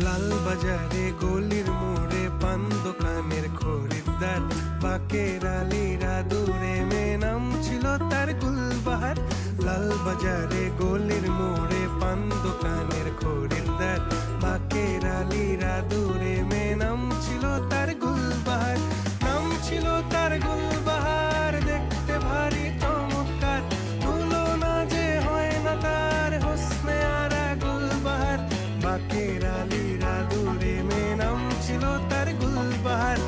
লাল বাজারে গলির মোড়ে পান দোকানের খরিদ্দার, বাকের আলীরা দূরে মেয়ে নাম ছিল তার গুলবাহার। লাল বাজারে গলির মোড়ে পান দোকানের খরিদ্দার, বাকের আলীরা দূরে মেয়ে নাম ছিল তার গুলবাহার। নাম ছিল তার গুলবাহার, দেখতে ভারী চমৎকার, তুলনা যে হয় না তার হোসনে আরা গুলবাহার। বাকের আলীরা দূরে মেয়ে নাম ছিল তার গুলবাহার।